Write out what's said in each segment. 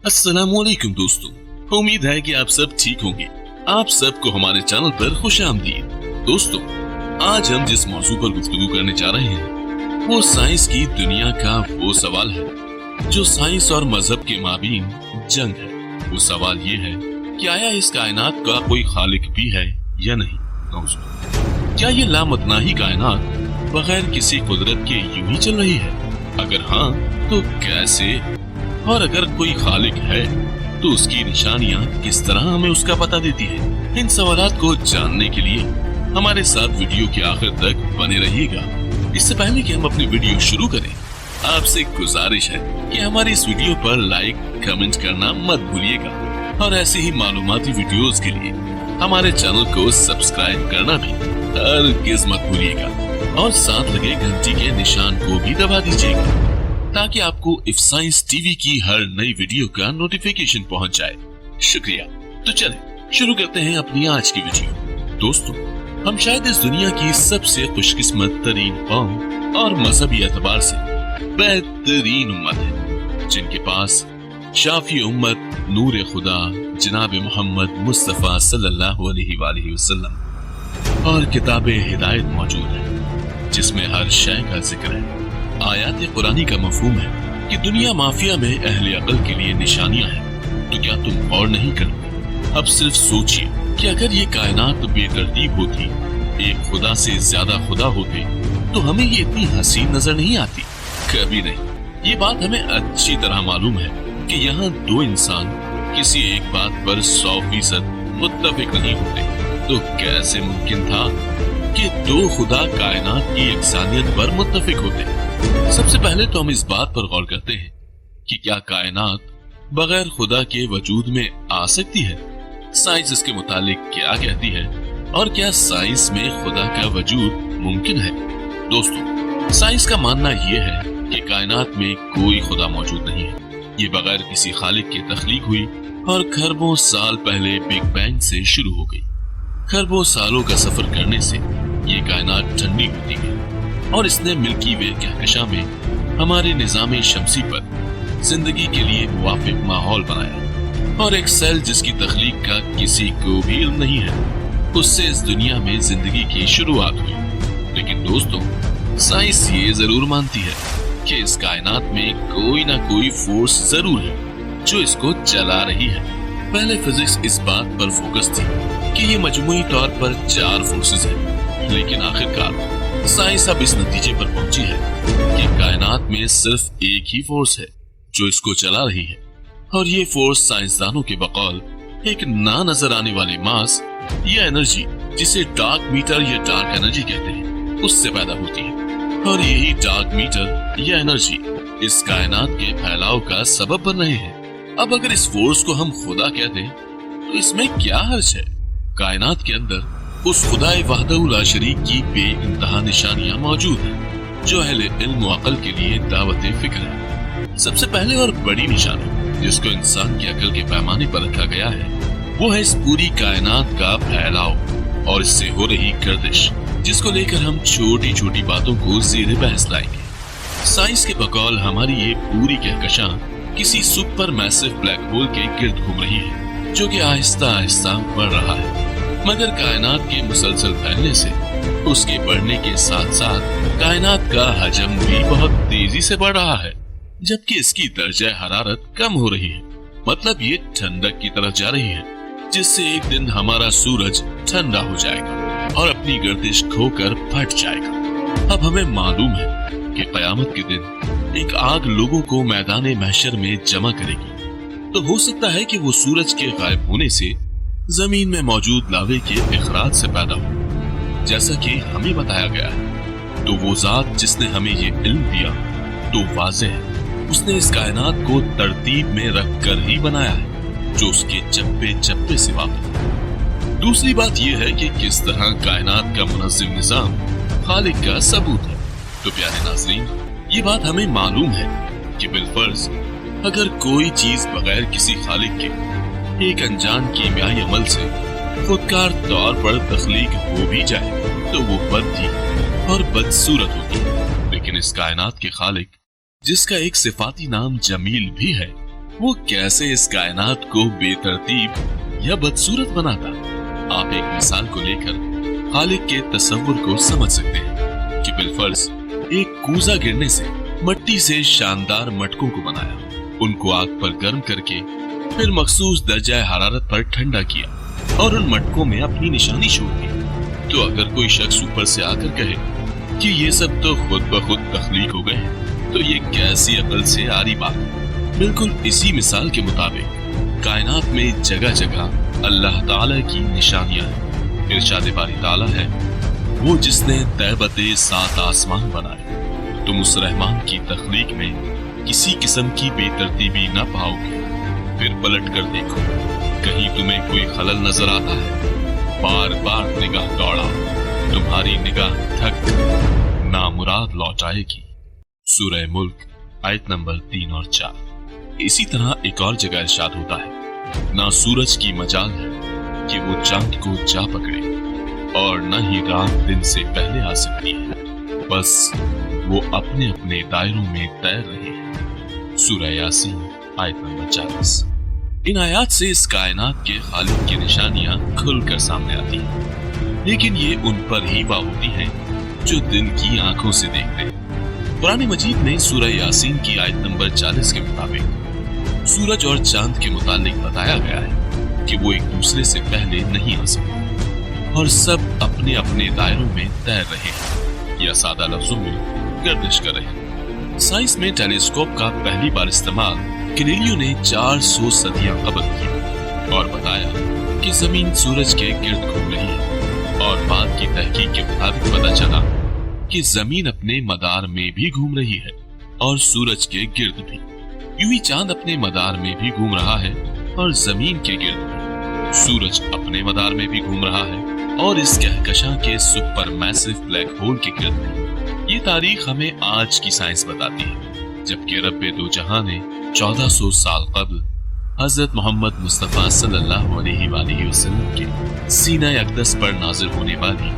अस्सलामुअलैकुम दोस्तों, उम्मीद है कि आप सब ठीक होंगे। आप सबको हमारे चैनल पर खुशामदीद। दोस्तों, आज हम जिस मौजू पर गुफ्तगू करने जा रहे हैं वो साइंस की दुनिया का वो सवाल है जो साइंस और मजहब के माबीन जंग है। वो सवाल ये है कि आया इस कायनात का कोई खालिक भी है या नहीं। क्या ये लामतनाही कायनात बगैर किसी कुदरत के यूं ही चल रही है? अगर हाँ तो कैसे? और अगर कोई खालिक है तो उसकी निशानियां किस तरह हमें उसका पता देती है? इन सवालात को जानने के लिए हमारे साथ वीडियो के आखिर तक बने रहिएगा। इससे पहले कि हम अपनी वीडियो शुरू करें, आपसे गुजारिश है कि हमारी इस वीडियो पर लाइक कमेंट करना मत भूलिएगा और ऐसे ही मालूमाती वीडियोस के लिए हमारे चैनल को सब्सक्राइब करना भी हरगिज़ मत भूलिएगा और साथ लगे घंटी के निशान को भी दबा दीजिएगा ताकि आपको इफ साइंस टीवी की हर नई वीडियो का नोटिफिकेशन पहुंच जाए। शुक्रिया। तो चलें शुरू करते हैं अपनी आज की वीडियो। दोस्तों, हम शायद इस दुनिया की सबसे खुशकिस्मत तरीन कौम और मजहबी एतबार से बेहतरीन उम्मत है, जिनके पास शाफी उम्मत नूर खुदा जनाब मोहम्मद मुस्तफा सल्लल्लाहु अलैहि वसल्लम और किताब हिदायत मौजूद है, जिसमें हर शय का जिक्र है। आयात कुरानी का मफहूम है कि दुनिया माफिया में अहले अकल के लिए निशानियां हैं। तो क्या तुम और नहीं करते? अब सिर्फ सोचिए कि अगर ये कायनात बेतरतीब होती, एक खुदा से ज्यादा खुदा होते, तो हमें ये इतनी हसीन नजर नहीं आती। कभी नहीं। ये बात हमें अच्छी तरह मालूम है कि यहाँ दो इंसान किसी एक बात पर 100% मुत्तफिक नहीं होते। तो कैसे मुमकिन था कि दो खुदा कायनात की यकसानियत पर मुत्तफिक होते? सबसे पहले तो हम इस बात पर गौर करते हैं कि क्या कायनात बगैर खुदा के वजूद में आ सकती है? साइंस इसके मुतालिक क्या कहती है और क्या साइंस में खुदा का वजूद मुमकिन है? दोस्तों, साइंस का मानना यह है कि कायनात में कोई खुदा मौजूद नहीं है। ये बगैर किसी खालिक के तख्लीक हुई और खरबों साल पहले बिग बैंग से शुरू हो गई। खरबों सालों का सफर करने से ये कायनात ठंडी होती है और इसने मिल्की वे कहकशां में हमारे निजाम शमसी पर जिंदगी के लिए मुवाफिक माहौल बनाया। और एक सेल जिसकी तख्लीक का किसी को भी इल्म नहीं है, उससे इस दुनिया में जिंदगी की शुरुआत हुई। लेकिन दोस्तों, साइंस ये जरूर मानती है कि इस कायनात में कोई ना कोई फोर्स जरूर है जो इसको चला रही है। पहले फिजिक्स इस बात पर फोकस थी कि ये मजमूई तौर पर 4 फोर्सेस हैं, लेकिन आखिरकार साइंस अब इस नतीजे पर पहुंची है कि कायनात में सिर्फ एक ही फोर्स है जो इसको चला रही है, और ये फोर्स साइंसदानों के बकौल एक ना नजर आने वाले मास या एनर्जी, जिसे डार्क मीटर या डार्क एनर्जी कहते हैं, उससे पैदा होती है। और यही डार्क मीटर या एनर्जी इस कायनात के फैलाव का सबब बन रहे हैं। अब अगर इस फोर्स को हम खुदा कह दें तो इसमें क्या हर्ज है? कायनात के अंदर उस खुदाए वहदहु ला शरीक की बेइंतहा निशानियां मौजूद हैं जो अहले इल्म व अकल के लिए दावत फिक्र है। सबसे पहले और बड़ी निशानी जिसको इंसान की अकल के पैमाने पर रखा गया है, वो है इस पूरी कायनात का फैलाव और इससे हो रही गर्दिश, जिसको लेकर हम छोटी छोटी बातों को ज़ेरे बहस लाएंगे। साइंस के बकौल हमारी ये पूरी कहकशां किसी सुपर मैसिव ब्लैक होल के गिर्द घूम रही है, जो कि आहिस्ता आहिस्ता बढ़ रहा है। मगर कायनात के मुसलसल फैलने से उसके बढ़ने के साथ साथ कायनात का हजम भी बहुत तेजी से बढ़ रहा है, जबकि इसकी दर्जा हरारत कम हो रही है। मतलब ये ठंडक की तरफ जा रही है, जिससे एक दिन हमारा सूरज ठंडा हो जाएगा और अपनी गर्दिश खोकर फट जाएगा। अब हमें मालूम है कि कयामत के दिन एक आग लोगों को मैदान महशर में जमा करेगी। तो हो सकता है कि वो सूरज के गायब होने से जमीन में मौजूद लावे के इखराज से पैदा हो, जैसा कि हमें बताया गया है। तो वो जात जिसने हमें ये इल्म दिया, तो वाज़ेह है उसने इस कायनात को तरतीब में रख कर ही बनाया है, जो उसके चप्पे चप्पे से वाकिफ है। दूसरी बात यह है कि किस तरह कायनात का मुनज़्ज़म निज़ाम खालिक का सबूत है। तो प्यारे नाज़रीन, ये बात हमें मालूम है कि बिलफर्ज अगर कोई चीज बगैर किसी खालिक के एक अनजान कीमियाई अमल से खुदकार तौर पर तख्लीक हो भी जाए तो वो बदती और बदसूरत होगी। लेकिन इस कायनात के खालिक, जिसका एक सिफाती नाम जमील भी है, वो कैसे इस कायनात को बेतरतीब या बदसूरत बनाता। आप एक मिसाल को लेकर खालिक के तसव्वुर को समझ सकते हैं कि बिलफर्ज एक कूजा गिरने से मट्टी से शानदार मटकों को बनाया, उनको आग पर गर्म करके फिर मखसूस दर्जा हरारत पर ठंडा किया और उन मटकों में अपनी निशानी छोड़ दी। तो अगर कोई शख्स ऊपर से आकर कहे कि ये सब तो खुद ब खुद तख्लीक हो गए, तो ये कैसी अकल से आ रही बात। बिल्कुल इसी मिसाल के मुताबिक कायनात में जगह जगह अल्लाह ताला की निशानियां हैं। इरशाद बारी ताला है, वो जिसने तैबते 7 आसमान बनाए। तुम उस रहमान की तख्लीक में किसी किस्म की बेतरतीबी न पाओगे। फिर पलट कर देखो, कहीं तुम्हें कोई खलल नजर आता है। बार बार निगाह दौड़ाओ, तुम्हारी निगाह थक नामुराद लौट आएगी। सूरह मुल्क आयत नंबर 3 और 4। इसी तरह एक और जगह इरशाद होता है, ना सूरज की मजाल है कि वो चांद को जा पकड़े, और न ही रात दिन से पहले आ सकती है, बस वो अपने अपने दायरों में तैर रहे हैं। सूरह यासीन आयत नंबर 40। इन आयात से इस कायनात के खालिक की निशानियां खुलकर सामने आती हैं, लेकिन ये उन पर ही वाह होती हैं जो दिन की आंखों से देखते हैं। कुरान मजीद में सूरह यासीन की आयत नंबर 40 के मुताबिक सूरज और चांद के मुतालिक बताया गया है कि वो एक दूसरे से पहले नहीं आ सकते और सब अपने अपने दायरों में तैर रहे हैं, या सादा लफ्जों में गर्दिश कर रहे हैं। साइंस में टेलीस्कोप का पहली बार इस्तेमाल गैलीलियो ने 400 सदियां कबल की और बताया कि जमीन सूरज के गिर्द घूम रही है, और बाद की तहकीक के मुताबिक पता चला कि जमीन अपने मदार में भी घूम रही है और सूरज के गिर्द भी। यूं ही चांद अपने मदार में भी घूम रहा है और जमीन के गिर्द भी। सूरज अपने मदार में भी घूम रहा है और इस कहकशां के सुपर मैसिव ब्लैक होल के गिर्द भी। ये तारीख हमें आज की साइंस बताती है, जबकि रब्बे दो जहां ने 1400 साल कबल हजरत मोहम्मद मुस्तफा सल्लल्लाहु अलैहि वसल्लम के सीना अक़दस पर नाज़िल होने वाली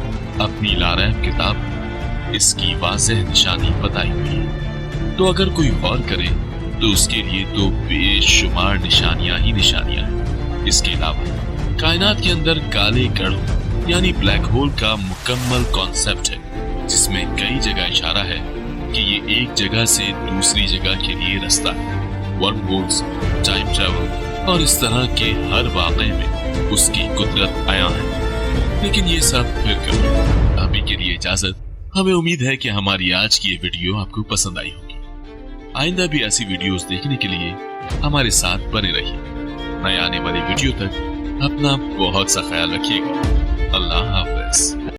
अपनी लारैब किताब में इसकी वाज़ेह निशानी बताई हुई है। तो अगर कोई गौर करे तो उसके लिए तो बेशुमार निशानियां ही निशानियां हैं। इसके अलावा कायनात के अंदर काले गढ़ों यानी ब्लैक होल का मुकम्मल कॉन्सेप्ट है, जिसमें कई जगह इशारा है कि ये एक जगह से दूसरी जगह के लिए रास्ता है। वर्म होल्स, टाइम ट्रैवल और इस तरह के हर वाक़े में उसकी कुदरत आया है। लेकिन ये सब फिर कभी। अभी के लिए इजाजत। हमें उम्मीद है कि हमारी आज की ये वीडियो आपको पसंद आई होगी। आइंदा भी ऐसी वीडियोस देखने के लिए हमारे साथ बने रहिए। नए आने वाली वीडियो तक अपना बहुत सा ख्याल रखिएगा। अल्लाह हाफ़िज़।